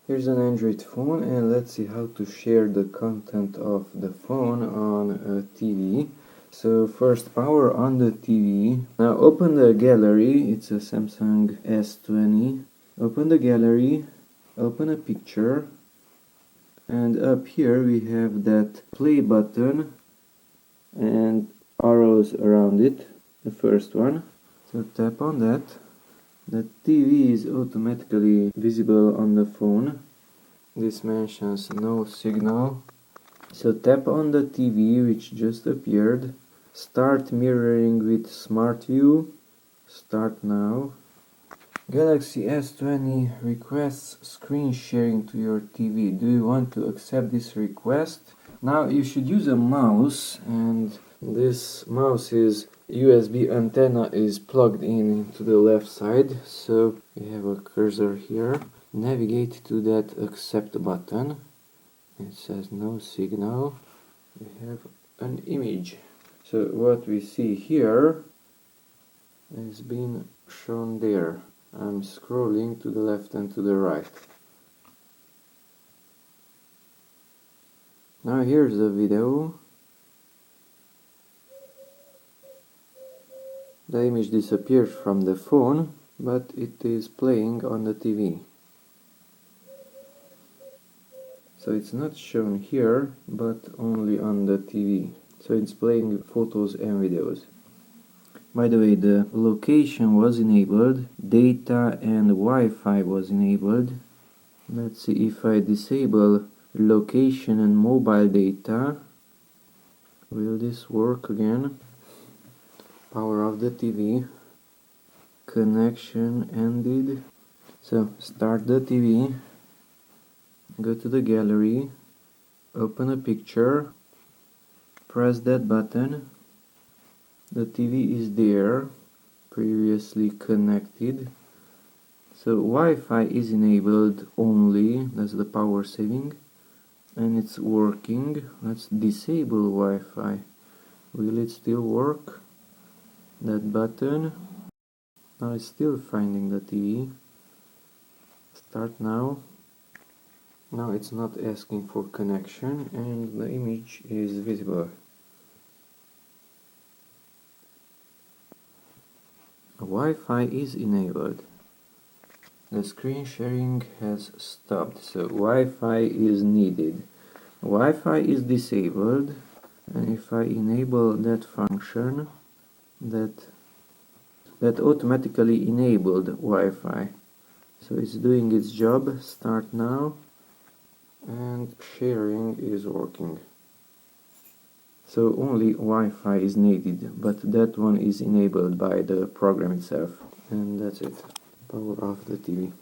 Here's an Android phone, and let's see how to share the content of the phone on a TV. So first, power on the TV. Now open the gallery. It's a Samsung S20. Open the gallery, open a picture, and up here we have that play button and arrows around it, the first one. So tap on that. The TV is automatically visible on the phone. This mentions no signal. So tap on the TV which just appeared. Start mirroring with Smart View. Start now. Galaxy S20 requests screen sharing to your TV. Do you want to accept this request? Now you should use a mouse, and this mouse's USB antenna is plugged in to the left side. So we have a cursor here. Navigate to that accept button. It says no signal. We have an image. So what we see here is being shown there. I'm scrolling to the left and to the right. Now here's the video. The image disappears from the phone, but it is playing on the TV. So it's not shown here, but only on the TV. So it's playing photos and videos. By the way, the location was enabled, data and Wi-Fi was enabled. Let's see if I disable location and mobile data. Will this work again? Power off the TV. Connection ended. So start the TV. Go to the gallery. Open a picture. Press that button. The TV is there, previously connected. So Wi-Fi is enabled only, that's the power saving, and it's working. Let's disable Wi-Fi. Will it still work? That button. Now it's still finding the TV. Start now. Now it's not asking for connection and the image is visible. Wi-Fi is enabled. The screen sharing has stopped, so Wi-Fi is needed. Wi-Fi is disabled, and if I enable that function, that automatically enabled Wi-Fi. So it's doing its job. Start now, and sharing is working. So only Wi-Fi is needed, but that one is enabled by the program itself. And that's it. Power off the TV.